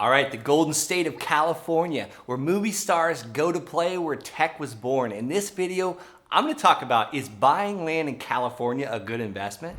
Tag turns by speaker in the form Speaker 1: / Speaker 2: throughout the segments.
Speaker 1: All right, the golden state of California, where movie stars go to play, where tech was born. In this video, I'm going to talk about, is buying land in California a good investment?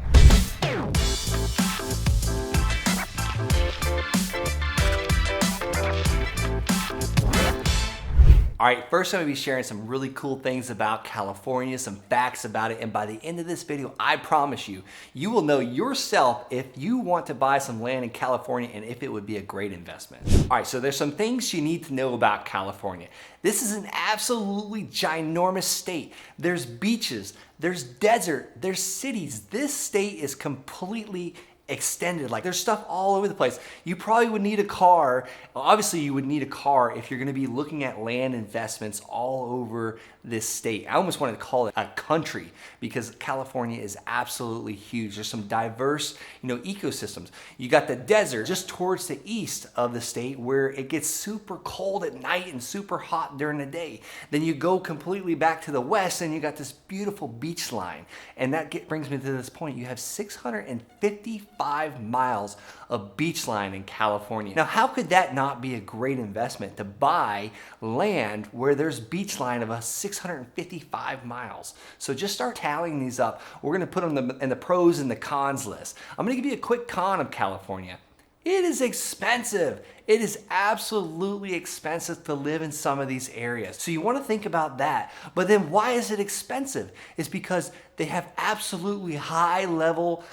Speaker 1: All right, first I'm gonna be sharing some really cool things about California, some facts about it, and by the end of this video, I promise you, you will know yourself if you want to buy some land in California and if it would be a great investment. All right, so there's some things you need to know about California. This is an absolutely ginormous state. There's beaches, there's desert, there's cities. This state is completely extended. Like, there's stuff all over the place. You probably would need a car. Obviously, you would need a car if you're going to be looking at land investments all over this state. I almost wanted to call it a country because California is absolutely huge. There's some diverse, ecosystems. You got the desert just towards the east of the state where it gets super cold at night and super hot during the day. Then you go completely back to the west and you got this beautiful beach line. And that brings me to this point. You have 655 miles of beach line in California. Now, how could that not be a great investment to buy land where there's beach line of 655 miles? So just start tallying these up. We're gonna put them in the pros and the cons list. I'm gonna give you a quick con of California. It is expensive. It is absolutely expensive to live in some of these areas. So you want to think about that. But then why is it expensive? It's because they have absolutely high level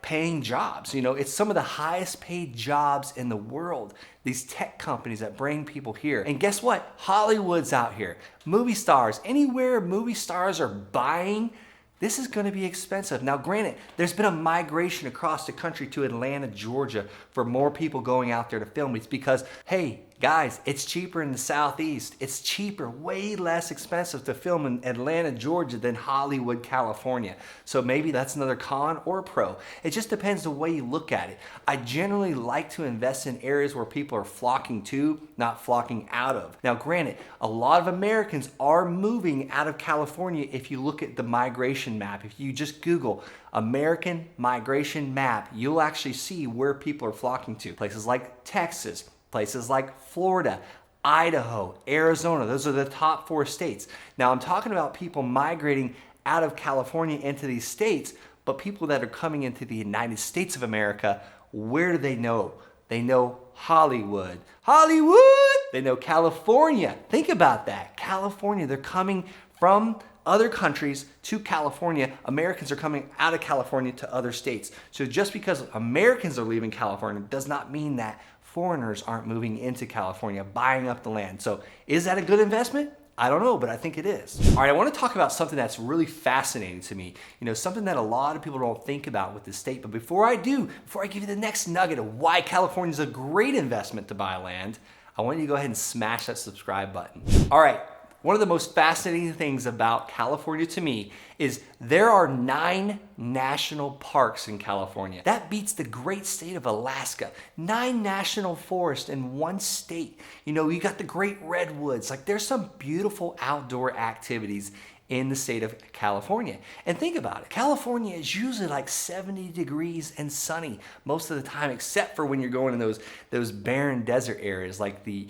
Speaker 1: paying jobs. It's some of the highest paid jobs in the world. These tech companies that bring people here. And guess what? Hollywood's out here. Movie stars, anywhere movie stars are buying, this is going to be expensive. Now, granted, there's been a migration across the country to Atlanta, Georgia for more people going out there to film. It's because, hey, guys, it's cheaper in the Southeast. It's cheaper, way less expensive to film in Atlanta, Georgia than Hollywood, California. So maybe that's another con or pro. It just depends the way you look at it. I generally like to invest in areas where people are flocking to, not flocking out of. Now, granted, a lot of Americans are moving out of California if you look at the migration map. If you just Google American migration map, you'll actually see where people are flocking to. Places like Texas, places like Florida, Idaho, Arizona. Those are the top 4 states. Now, I'm talking about people migrating out of California into these states, but people that are coming into the United States of America, where do they know? They know Hollywood. Hollywood! They know California. Think about that. California, they're coming from other countries to California. Americans are coming out of California to other states. So just because Americans are leaving California does not mean that foreigners aren't moving into California, buying up the land. So is that a good investment? I don't know, but I think it is. All right, I want to talk about something that's really fascinating to me. Something that a lot of people don't think about with this state. But before I give you the next nugget of why California is a great investment to buy land, I want you to go ahead and smash that subscribe button. All right. One of the most fascinating things about California to me is there are 9 national parks in California. That beats the great state of Alaska. 9 national forests in one state. You got the great redwoods. There's some beautiful outdoor activities in the state of California. And think about it. California is usually 70 degrees and sunny most of the time, except for when you're going in those barren desert areas like the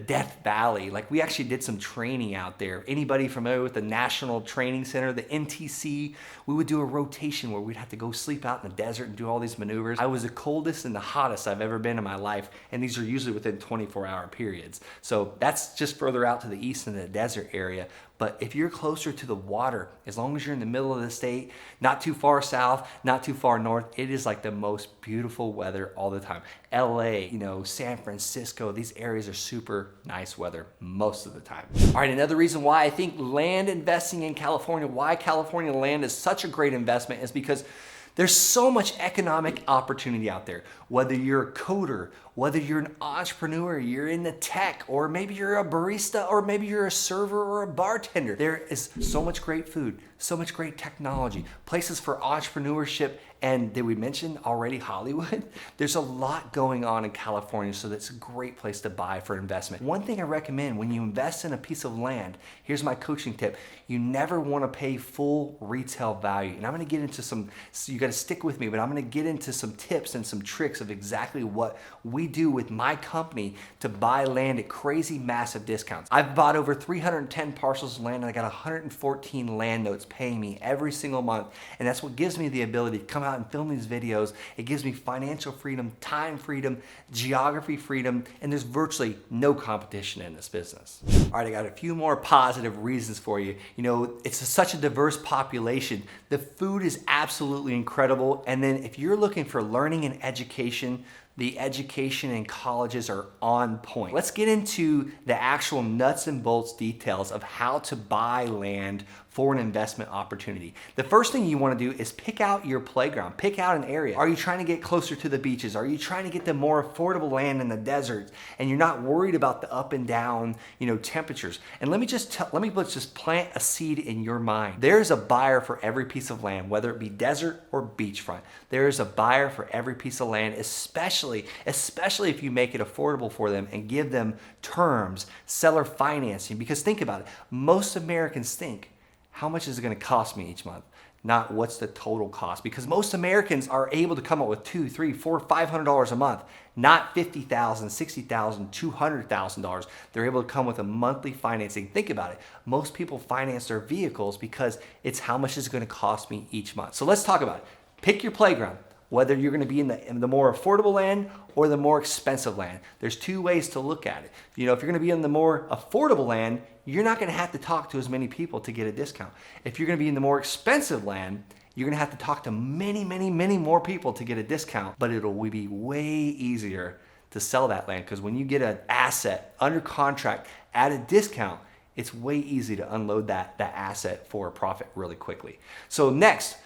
Speaker 1: Death Valley. We actually did some training out there. Anybody familiar with the National Training Center, the NTC? We would do a rotation where we'd have to go sleep out in the desert and do all these maneuvers. I was the coldest and the hottest I've ever been in my life, and these are usually within 24-hour periods. So that's just further out to the east in the desert area. But if you're closer to the water, as long as you're in the middle of the state, not too far south, not too far north, it is the most beautiful weather all the time. LA, San Francisco, these areas are super nice weather most of the time. All right, another reason why I think land investing in California, why California land is such a great investment is because there's so much economic opportunity out there. Whether you're a coder, whether you're an entrepreneur, you're in the tech, or maybe you're a barista, or maybe you're a server or a bartender. There is so much great food, so much great technology, places for entrepreneurship And did we mention already Hollywood? There's a lot going on in California, so that's a great place to buy for investment. One thing I recommend when you invest in a piece of land, here's my coaching tip. You never want to pay full retail value. And I'm going to get into some, so you got to stick with me, but I'm going to get into some tips and some tricks of exactly what we do with my company to buy land at crazy massive discounts. I've bought over 310 parcels of land and I got 114 land notes paying me every single month. And that's what gives me the ability to come out and film these videos. It gives me financial freedom, time freedom, geography freedom, and there's virtually no competition in this business. All right, I got a few more positive reasons for you. You know, it's such a diverse population. The food is absolutely incredible. And then if you're looking for learning and education, the education in colleges are on point. Let's get into the actual nuts and bolts details of how to buy land for an investment opportunity. The first thing you want to do is pick out your playground. Pick out an area. Are you trying to get closer to the beaches? Are you trying to get the more affordable land in the deserts and you're not worried about the up and down, temperatures? And let's just plant a seed in your mind. There's a buyer for every piece of land, whether it be desert or beachfront. There is a buyer for every piece of land, especially if you make it affordable for them and give them terms, seller financing. Because think about it, most Americans think, how much is it going to cost me each month? Not what's the total cost. Because most Americans are able to come up with $200, $300, $400, $500 a month, not $50,000, $60,000, $200,000. They're able to come with a monthly financing. Think about it. Most people finance their vehicles because it's how much is it going to cost me each month. So let's talk about it. Pick your playground. Whether you're going to be in the more affordable land or the more expensive land. There's two ways to look at it. If you're going to be in the more affordable land, you're not going to have to talk to as many people to get a discount. If you're going to be in the more expensive land, you're going to have to talk to many, many, many more people to get a discount, but it'll be way easier to sell that land because when you get an asset under contract at a discount, it's way easy to unload that asset for a profit really quickly. So next,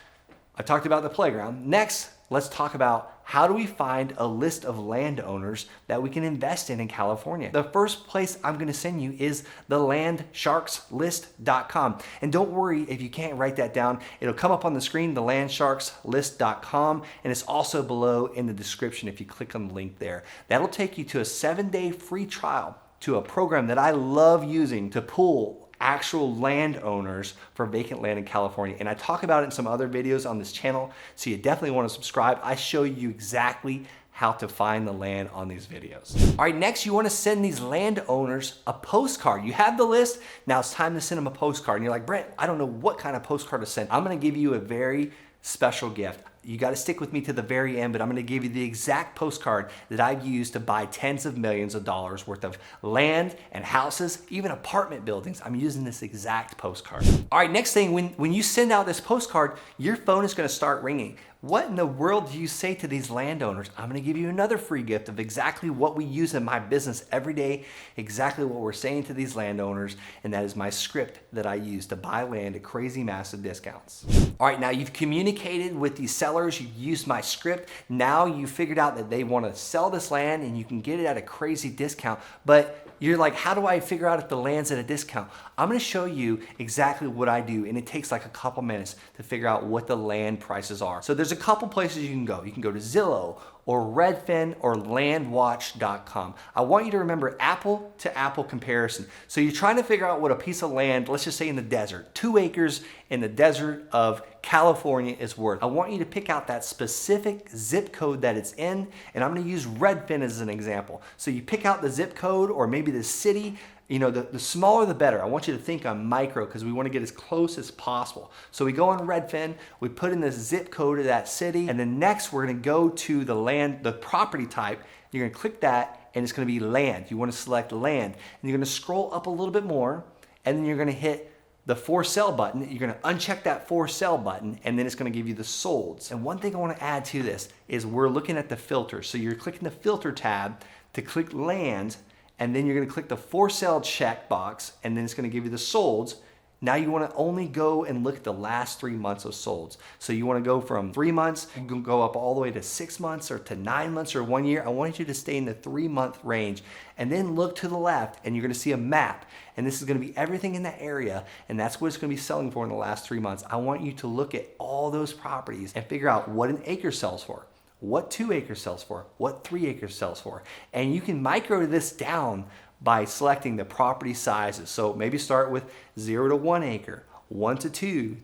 Speaker 1: I talked about the playground. Next, let's talk about how do we find a list of landowners that we can invest in California. The first place I'm going to send you is the landsharkslist.com. And don't worry if you can't write that down. It'll come up on the screen, the landsharkslist.com, and it's also below in the description if you click on the link there. That'll take you to a 7-day free trial to a program that I love using to pull actual landowners for vacant land in California. And I talk about it in some other videos on this channel, so you definitely want to subscribe. I show you exactly how to find the land on these videos. All right, next you want to send these landowners a postcard. You have the list, now it's time to send them a postcard. And you're like, Brent, I don't know what kind of postcard to send. I'm going to give you a very special gift. You got to stick with me to the very end, but I'm going to give you the exact postcard that I've used to buy tens of millions of dollars worth of land and houses, even apartment buildings. I'm using this exact postcard. All right, next thing, when you send out this postcard, your phone is going to start ringing. What in the world do you say to these landowners? I'm going to give you another free gift of exactly what we use in my business every day, exactly what we're saying to these landowners, and that is my script that I use to buy land at crazy massive discounts. All right, now you've communicated with these sellers, you've used my script, now you figured out that they want to sell this land and you can get it at a crazy discount, but you're like, how do I figure out if the land's at a discount? I'm going to show you exactly what I do, and it takes like a couple minutes to figure out what the land prices are. So there's a couple places you can go. You can go to Zillow or Redfin or landwatch.com. I want you to remember apple to apple comparison. So you're trying to figure out what a piece of land, let's just say in the desert, 2 acres in the desert of California is worth. I want you to pick out that specific zip code that it's in, and I'm going to use Redfin as an example. So you pick out the zip code or maybe the city. The smaller the better. I want you to think on micro because we want to get as close as possible. So we go on Redfin, we put in the zip code of that city, and then next we're going to go to the property type. You're going to click that, and it's going to be land. You want to select land, and you're going to scroll up a little bit more, and then you're going to hit the for sale button. You're going to uncheck that for sale button, and then it's going to give you the solds. And one thing I want to add to this is we're looking at the filter. So you're clicking the filter tab to click land, and then you're going to click the for sale checkbox, and then it's going to give you the solds, Now you want to only go and look at the last 3 months of solds. So you want to go from 3 months, you can go up all the way to 6 months or to 9 months or 1 year. I want you to stay in the 3-month range and then look to the left and you're going to see a map. And this is going to be everything in that area, and that's what it's going to be selling for in the last 3 months. I want you to look at all those properties and figure out what an acre sells for, what 2 acres sells for, what 3 acres sells for. And you can micro this down by selecting the property sizes. So maybe start with 0 to 1 acre, 1 to 2,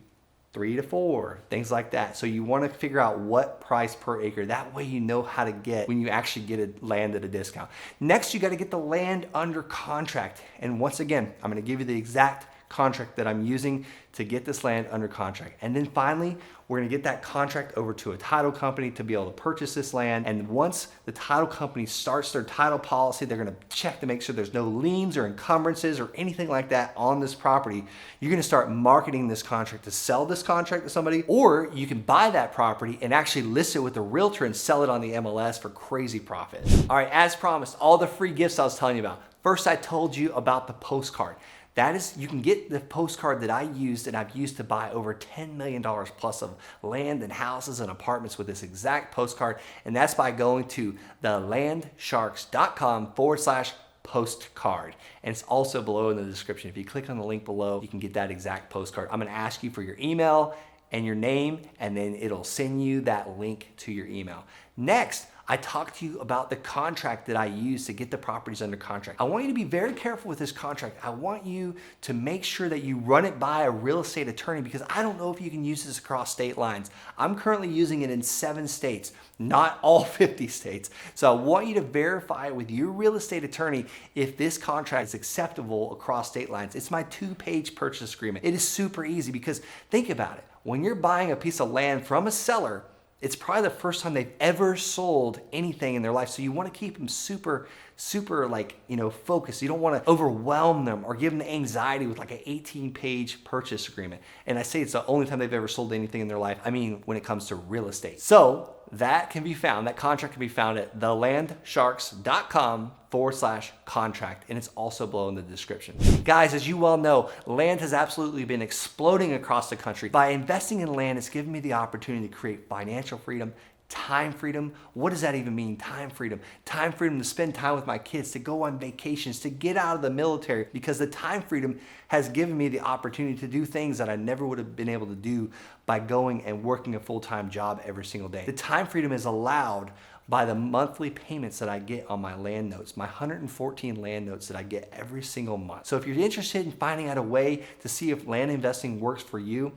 Speaker 1: 3 to 4, things like that. So you want to figure out what price per acre. That way you know how to get when you actually get a land at a discount. Next, you got to get the land under contract. And once again, I'm going to give you the exact contract that I'm using to get this land under contract. And then finally, we're going to get that contract over to a title company to be able to purchase this land. And once the title company starts their title policy, they're going to check to make sure there's no liens or encumbrances or anything like that on this property. You're going to start marketing this contract to sell this contract to somebody, or you can buy that property and actually list it with a realtor and sell it on the MLS for crazy profit. All right, as promised, all the free gifts I was telling you about. First, I told you about the postcard. That is, you can get the postcard that I used and I've used to buy over $10 million plus of land and houses and apartments with this exact postcard. And that's by going to thelandsharks.com/postcard. And it's also below in the description. If you click on the link below, you can get that exact postcard. I'm gonna ask you for your email and your name, and then it'll send you that link to your email. Next, I talked to you about the contract that I use to get the properties under contract. I want you to be very careful with this contract. I want you to make sure that you run it by a real estate attorney, because I don't know if you can use this across state lines. I'm currently using it in 7 states, not all 50 states. So I want you to verify with your real estate attorney if this contract is acceptable across state lines. It's my 2-page purchase agreement. It is super easy, because think about it. When you're buying a piece of land from a seller, it's probably the first time they've ever sold anything in their life. So you want to keep them super focused. You don't want to overwhelm them or give them the anxiety with like an 18-page purchase agreement. And I say it's the only time they've ever sold anything in their life. I mean, when it comes to real estate. So that contract can be found at thelandsharks.com/contract. And it's also below in the description. Guys, as you well know, land has absolutely been exploding across the country. By investing in land, it's given me the opportunity to create financial freedom, time freedom. What does that even mean? Time freedom. Time freedom to spend time with my kids, to go on vacations, to get out of the military, because the time freedom has given me the opportunity to do things that I never would have been able to do by going and working a full-time job every single day. The time freedom is allowed by the monthly payments that I get on my land notes, my 114 land notes that I get every single month. So if you're interested in finding out a way to see if land investing works for you,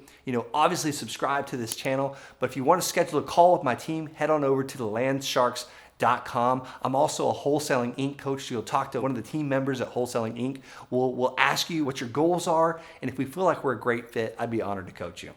Speaker 1: obviously subscribe to this channel. But if you want to schedule a call with my team, head on over to thelandsharks.com. I'm also a Wholesaling Inc. coach, so you'll talk to one of the team members at Wholesaling Inc. We'll ask you what your goals are, and if we feel like we're a great fit, I'd be honored to coach you.